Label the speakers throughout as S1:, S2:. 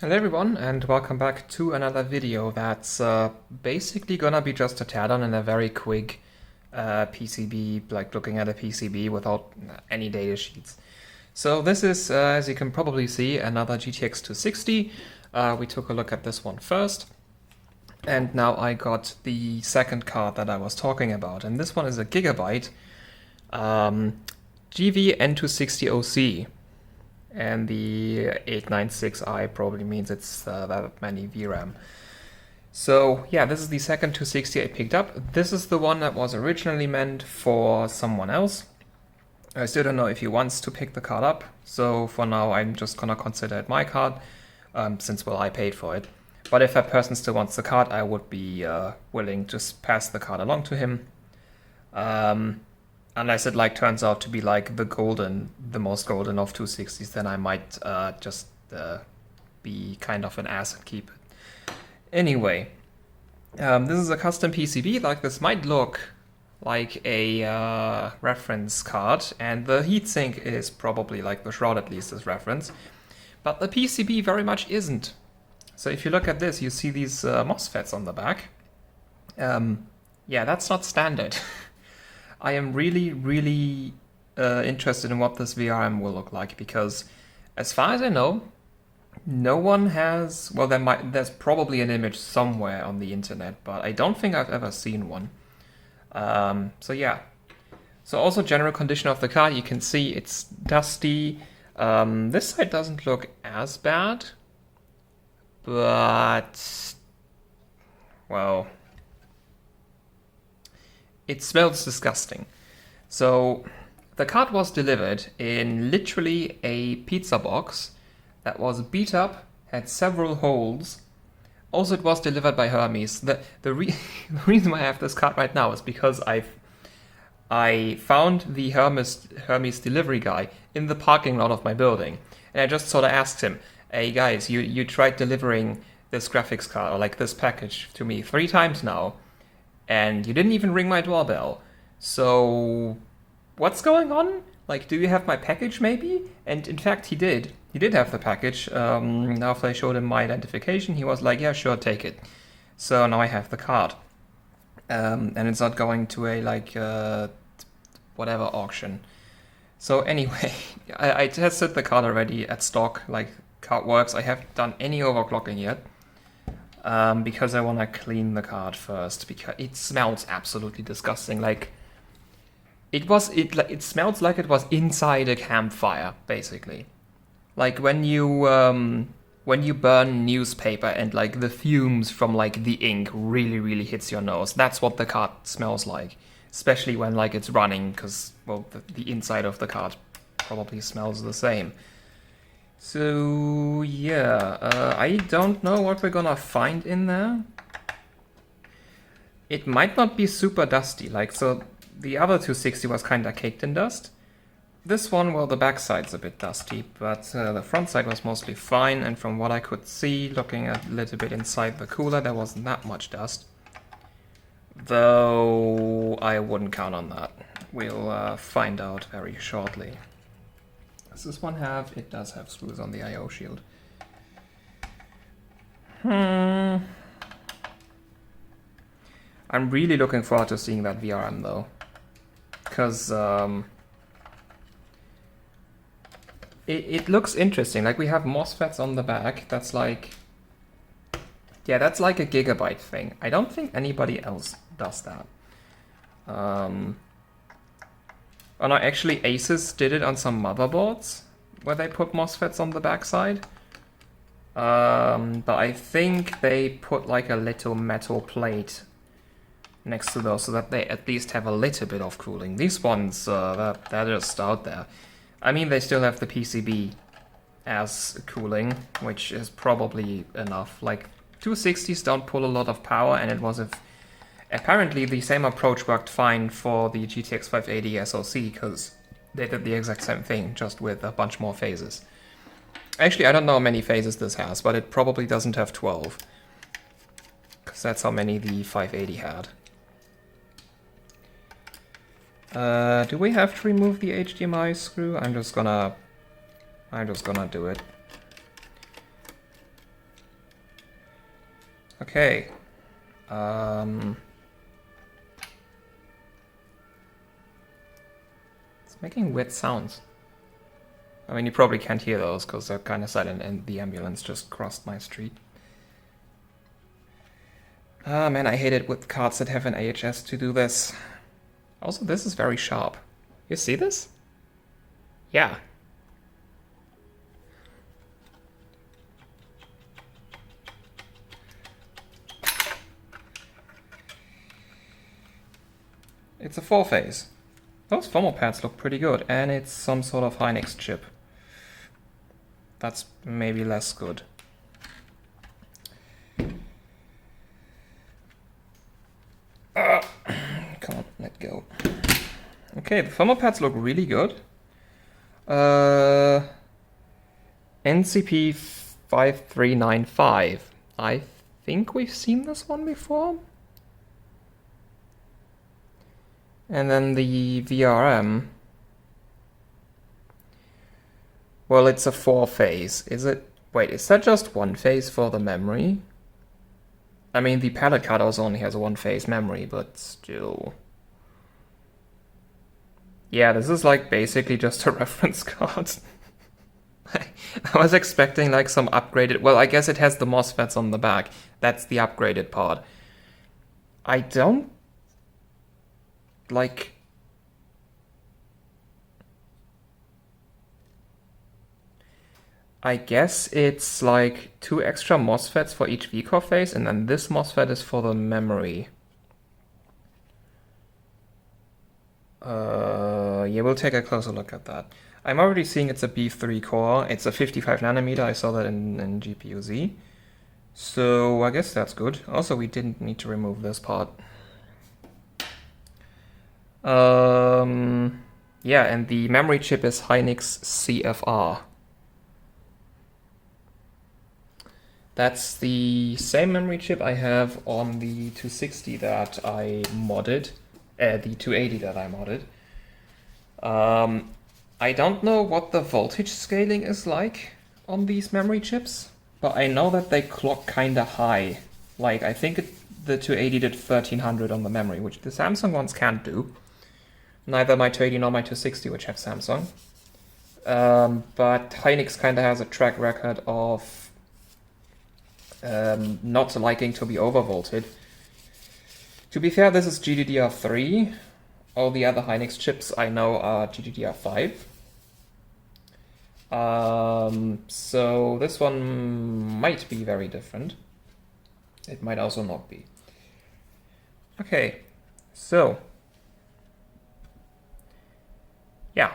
S1: Hello everyone, and welcome back to another video that's basically gonna be just a teardown and a very quick PCB, like looking at a PCB without any data sheets. So this is, as you can probably see, another GTX 260. We took a look at this one first, and now I got the second card that I was talking about, and this one is a Gigabyte GV-N260OC. And the 896i probably means it's that many VRAM. So yeah, this is the second 260 I picked up. This is the one that was originally meant for someone else. I still don't know if he wants to pick the card up, so for now I'm just gonna consider it my card, since, well, I paid for it. But if that person still wants the card, I would be willing to pass the card along to him. Unless it turns out to be the most golden of 260s, then I might just be kind of an ass and keep it. Anyway, this is a custom PCB. This might look like a reference card, and the heatsink is probably, the shroud at least, is reference. But the PCB very much isn't. So if you look at this, you see these Mosfets on the back. Yeah, that's not standard. I am really interested in what this VRM will look like, because as far as I know, no one has, well, there's probably an image somewhere on the internet, but I don't think I've ever seen one. So yeah. So also general condition of the card, you can see it's dusty. This side doesn't look as bad, but, well, it smells disgusting. So the card was delivered in literally a pizza box that was beat up, had several holes. Also, it was delivered by Hermes. The reason why I have this card right now is because I found the Hermes delivery guy in the parking lot of my building, and I just sort of asked him, "Hey guys, you tried delivering this graphics card, or this package, to me 3 times now, and you didn't even ring my doorbell. So what's going on? Do you have my package maybe?" And in fact, he did. He did have the package. After I showed him my identification, he was like, "Yeah, sure, take it." So now I have the card. And it's not going to a, whatever auction. So anyway, I tested the card already at stock, card works. I haven't done any overclocking yet. Because I want to clean the card first, because it smells absolutely disgusting. It smells like it was inside a campfire, basically. When you burn newspaper and the fumes from the ink really hits your nose. That's what the card smells like, especially when it's running, because, well, the inside of the card probably smells the same. So yeah, I don't know what we're gonna find in there. It might not be super dusty, so the other 260 was kinda caked in dust. This one, well, the back side's a bit dusty, but the front side was mostly fine, and from what I could see, looking a little bit inside the cooler, there wasn't that much dust. Though I wouldn't count on that. We'll find out very shortly. Does this one have? It does have screws on the I/O shield. I'm really looking forward to seeing that VRM though, because it looks interesting. We have Mosfets on the back. That's yeah, that's a Gigabyte thing. I don't think anybody else does that. Oh no, actually Asus did it on some motherboards, where they put Mosfets on the backside. But I think they put a little metal plate next to those, so that they at least have a little bit of cooling. These ones, they're just out there. I mean, they still have the PCB as cooling, which is probably enough. 260s don't pull a lot of power, and it was apparently the same approach worked fine for the GTX 580 SoC, because they did the exact same thing, just with a bunch more phases. Actually, I don't know how many phases this has, but it probably doesn't have 12, because that's how many the 580 had. Do we have to remove the HDMI screw? I'm just gonna do it. Okay. It's making weird sounds. I mean, you probably can't hear those because they're kind of silent and the ambulance just crossed my street. Ah, man, I hate it with cards that have an AHS to do this. Also, this is very sharp. You see this? Yeah. It's a 4-phase. Those thermal pads look pretty good, and it's some sort of Hynix chip. That's maybe less good. Come on, let go. Okay, the thermal pads look really good. NCP 5395. I think we've seen this one before. And then the VRM. Well, it's a 4-phase. Is it? Wait, is that just 1 phase for the memory? I mean, the palette card also only has a 1-phase memory, but still. Yeah, this is like basically just a reference card. I was expecting like some upgraded... Well, I guess it has the Mosfets on the back. That's the upgraded part. I don't... like... I guess it's like 2 extra Mosfets for each vCore phase, and then this Mosfet is for the memory. Yeah, we'll take a closer look at that. I'm already seeing it's a B3 core. It's a 55 nanometer. I saw that in GPU-Z. So I guess that's good. Also, we didn't need to remove this part. Yeah, and the memory chip is Hynix CFR. That's the same memory chip I have on the 260 that I modded, the 280 that I modded. I don't know what the voltage scaling is like on these memory chips, but I know that they clock kinda high. Like, I think the 280 did 1300 on the memory, which the Samsung ones can't do. Neither my 280 nor my 260, which have Samsung. But Hynix kinda has a track record of not liking to be overvolted. To be fair, this is GDDR3. All the other Hynix chips I know are GDDR5. So this one might be very different. It might also not be. Okay, so yeah.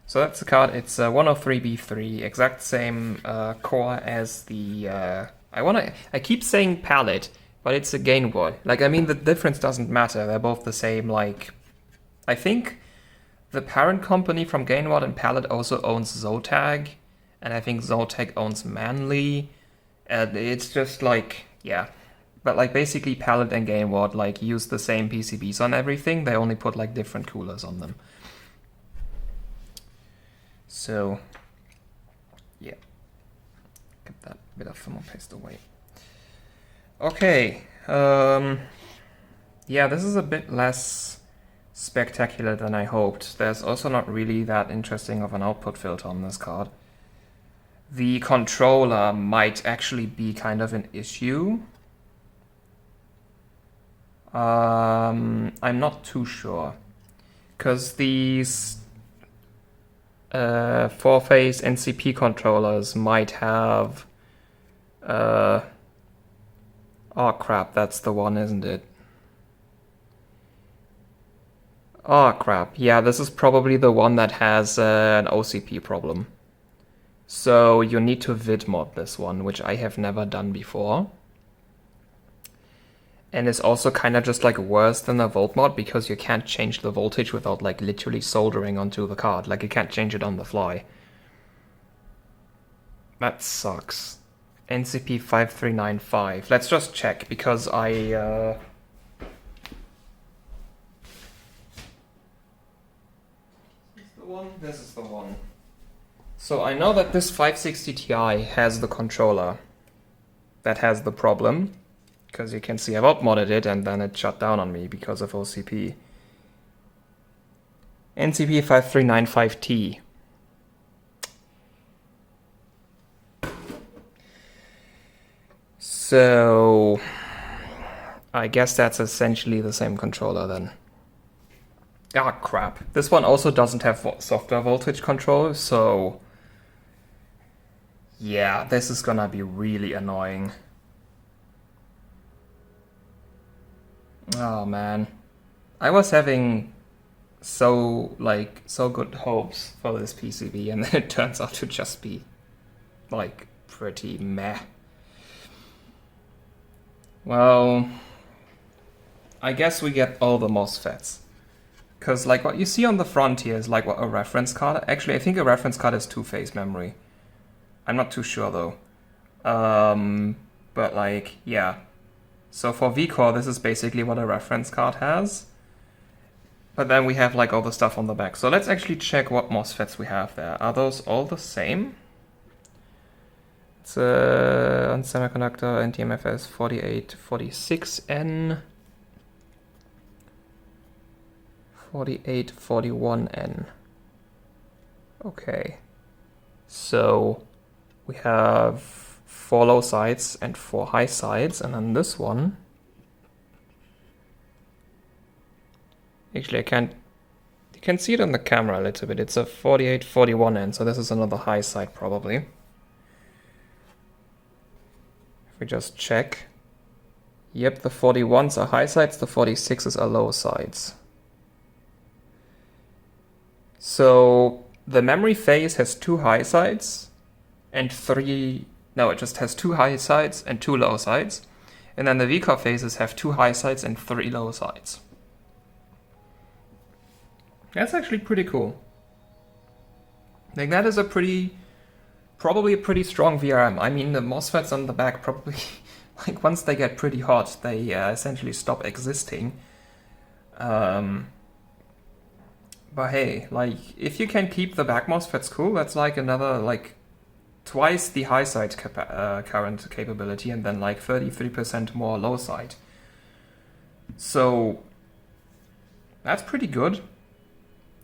S1: So that's the card. It's a 103B3, exact same core as the... I keep saying palette, but it's a Gainward. Like, I mean, the difference doesn't matter. They're both the same, like... I think the parent company from Gainward and Palette also owns Zotac, and I think Zotac owns Manly. And it's just like, yeah. But like basically Palette and Gainward like use the same PCBs on everything. They only put like different coolers on them. So, yeah. Get that bit of thermal paste away. Okay. Yeah, this is a bit less spectacular than I hoped. There's also not really that interesting of an output filter on this card. The controller might actually be kind of an issue. I'm not too sure. Because these 4-phase NCP controllers might have... oh crap, that's the one, isn't it? Oh crap, yeah, this is probably the one that has an OCP problem. So you need to vidmod this one, which I have never done before. And it's also kind of just like worse than a volt mod because you can't change the voltage without like literally soldering onto the card. Like you can't change it on the fly. That sucks. NCP 5395. Let's just check because I... This is the one. So I know that this 560 Ti has the controller that has the problem. because you can see I've outmodded it and then it shut down on me because of OCP. NCP5395T. So I guess that's essentially the same controller then. Ah, crap. This one also doesn't have software voltage control, so yeah, this is gonna be really annoying. Oh man. I was having so good hopes for this PCB, and then it turns out to just be like pretty meh. Well, I guess we get all the Mosfets. Because like what you see on the front here is like what a reference card. Actually, I think a reference card is two-phase memory. I'm not too sure though. But like, yeah. So for vCore, this is basically what a reference card has. But then we have like all the stuff on the back. So let's actually check what MOSFETs we have there. Are those all the same? It's on semiconductor NTMFS 4846N, 4841N. Okay. So we have 4 low sides and 4 high sides, and then this one. Actually, you can see it on the camera a little bit. It's a 4841N, so this is another high side probably. If we just check. Yep, the 41s are high sides, the 46s are low sides. So the memory phase has 2 high sides and 3... No, it just has 2 high sides and 2 low sides. And then the vCore phases have 2 high sides and 3 low sides. That's actually pretty cool. Like that is probably a pretty strong VRM. I mean, the MOSFETs on the back probably, like once they get pretty hot, they essentially stop existing. But hey, like if you can keep the back MOSFETs cool, that's like another like twice the high side current capability and then like 33% more low side. So that's pretty good.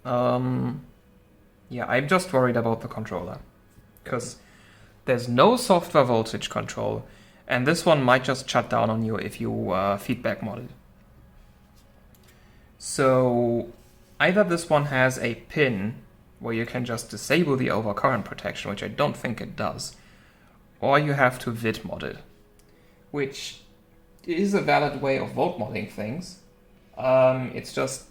S1: Yeah, I'm just worried about the controller because there's no software voltage control, and this one might just shut down on you if you feedback mod it. So either this one has a pin where you can just disable the overcurrent protection, which I don't think it does, or you have to vid mod it, which is a valid way of volt modding things. It's just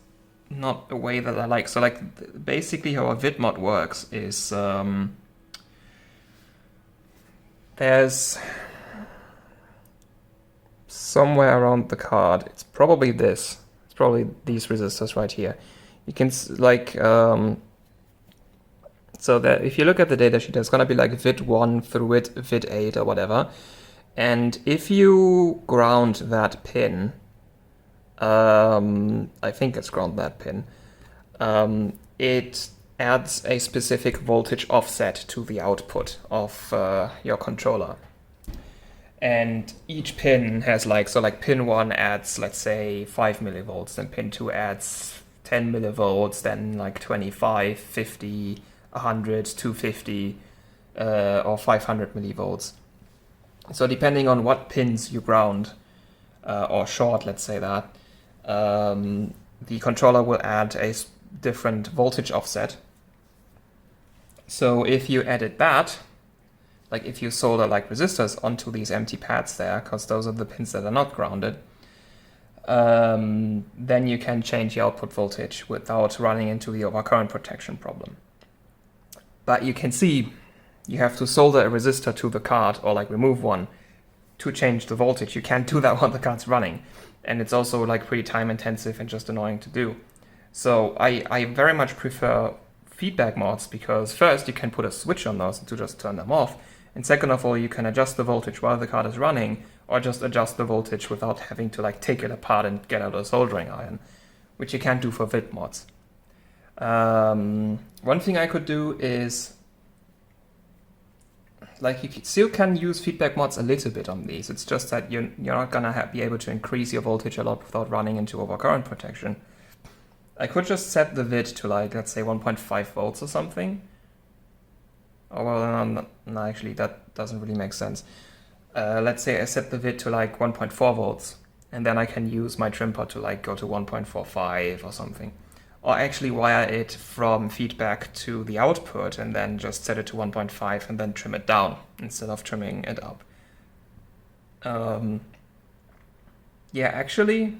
S1: not a way that I like. So like basically how a vid mod works is there's somewhere around the card, it's probably this, it's probably these resistors right here. You can like so that if you look at the datasheet, there's gonna be like vid 1 through vid 8 or whatever, and if you ground that pin, I think it's ground that pin, it adds a specific voltage offset to the output of your controller. And each pin has like, so like pin 1 adds, let's say 5 millivolts, then pin 2 adds 10 millivolts, then like 25, 50, 100, 250, or 500 millivolts. So depending on what pins you ground, or short, let's say that, the controller will add a different voltage offset. So if you edit that, like if you solder like resistors onto these empty pads there, because those are the pins that are not grounded, then you can change the output voltage without running into the overcurrent protection problem. But you can see you have to solder a resistor to the card or like remove one to change the voltage. You can't do that while the card's running. And it's also like pretty time intensive and just annoying to do. So I very much prefer feedback mods because first you can put a switch on those to just turn them off. And second of all, you can adjust the voltage while the card is running or just adjust the voltage without having to like take it apart and get out a soldering iron, which you can't do for vid mods. One thing I could do is, like, you still can use feedback mods a little bit on these. It's just that you're not gonna be able to increase your voltage a lot without running into overcurrent protection. I could just set the vid to, like, let's say 1.5 volts or something. Oh, well, no, actually, that doesn't really make sense. Let's say I set the vid to, like, 1.4 volts, and then I can use my trim pot to, like, go to 1.45 or something. Or actually wire it from feedback to the output and then just set it to 1.5 and then trim it down instead of trimming it up. Yeah, actually,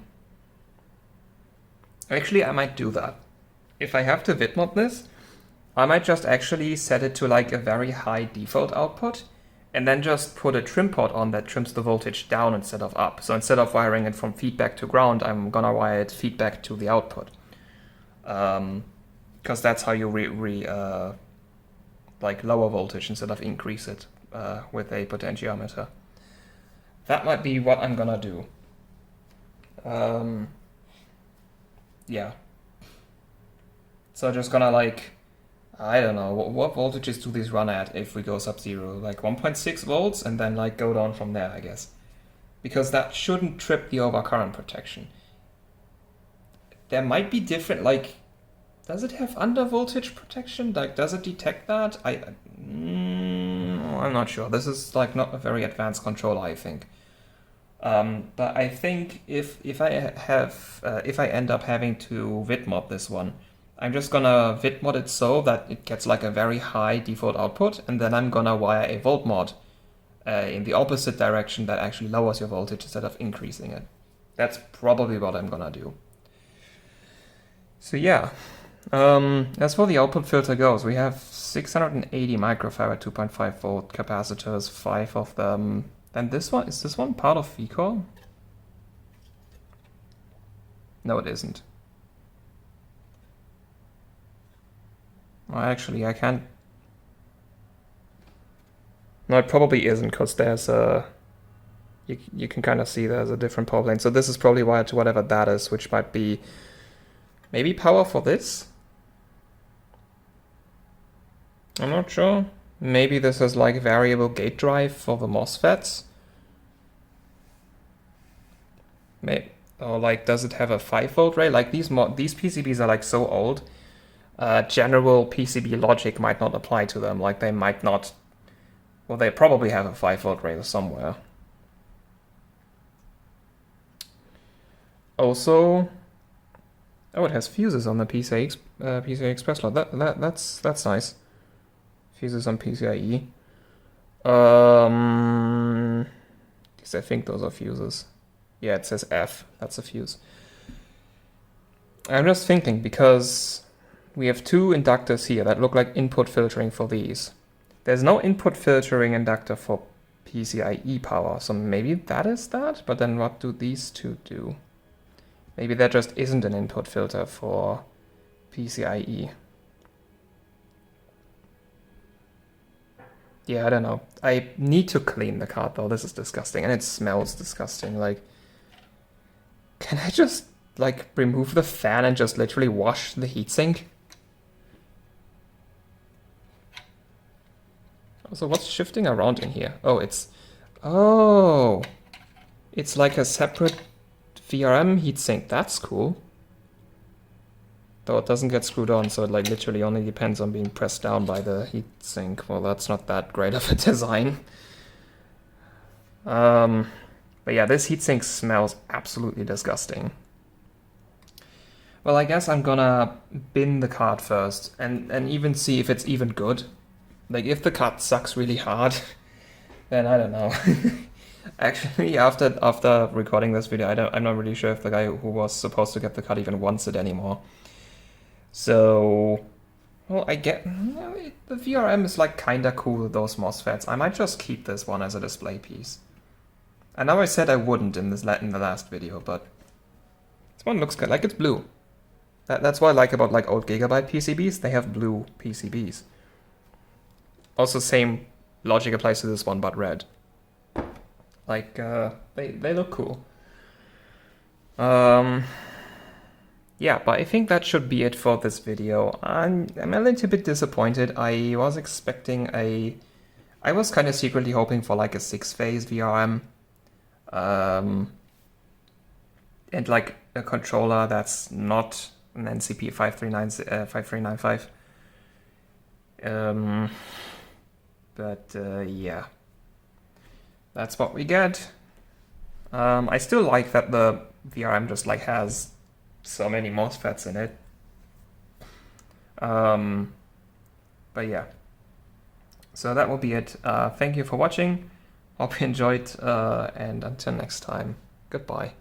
S1: I might do that. If I have to vidmod this, I might just actually set it to like a very high default output and then just put a trim pot on that trims the voltage down instead of up. So instead of wiring it from feedback to ground, I'm gonna wire it feedback to the output. Because that's how you like lower voltage instead of increase it with a potentiometer. That might be what I'm gonna do. Yeah. So just gonna like, I don't know, what voltages do these run at if we go sub-zero? Like 1.6 volts and then like go down from there, I guess. Because that shouldn't trip the overcurrent protection. There might be different, like, does it have under voltage protection? Like, does it detect that? I'm not sure. This is like not a very advanced controller, I think. But I think if I end up having to vidmod this one, I'm just gonna vidmod it so that it gets like a very high default output, and then I'm gonna wire a volt mod in the opposite direction that actually lowers your voltage instead of increasing it. That's probably what I'm gonna do. So yeah, as for the output filter goes, we have 680 microfarad 2.5 volt capacitors, 5 of them. And this one, is this one part of VCore? No, it isn't. Well, actually, I can't. No, it probably isn't, because there's a. You can kind of see there's a different power plane. So this is probably wired to whatever that is, which might be maybe power for this. I'm not sure. Maybe this is like variable gate drive for the Mosfets. Maybe, or like, does it have a 5 volt rail? Like these PCBs are like so old. General PCB logic might not apply to them. Like they might not. Well, they probably have a 5 volt rail somewhere. Also, oh, it has fuses on the PCI Express slot. That's nice. Fuses on PCIe. Because I think those are fuses. Yeah, it says F. That's a fuse. I'm just thinking, because we have two inductors here that look like input filtering for these. There's no input filtering inductor for PCIe power, so maybe that is that? But then what do these two do? Maybe there just isn't an input filter for PCIe. Yeah, I don't know. I need to clean the card though. This is disgusting, and it smells disgusting. Like, can I just like remove the fan and just literally wash the heatsink? Also, what's shifting around in here? Oh, it's like a separate VRM heatsink. That's cool. Though it doesn't get screwed on, so it like literally only depends on being pressed down by the heatsink. Well, that's not that great of a design. But yeah, this heatsink smells absolutely disgusting. Well, I guess I'm gonna bin the card first and even see if it's even good. Like, if the card sucks really hard, then I don't know. Actually, after recording this video, I'm not really sure if the guy who was supposed to get the card even wants it anymore. So, well, I get the VRM is like kinda cool, those Mosfets. I might just keep this one as a display piece. I know I said I wouldn't in the last video, but this one looks good. Like, it's blue. That's what I like about like old Gigabyte PCBs. They have blue PCBs. Also, same logic applies to this one, but red. Like, they look cool. Yeah, but I think that should be it for this video. I'm a little bit disappointed. I was expecting a I was kind of secretly hoping for like a 6-phase VRM. And like a controller that's not an NCP 5395. Yeah, that's what we get. I still like that the VRM just like has so many Mosfets in it. But yeah, so that will be it. Thank you for watching. Hope you enjoyed, and until next time, goodbye.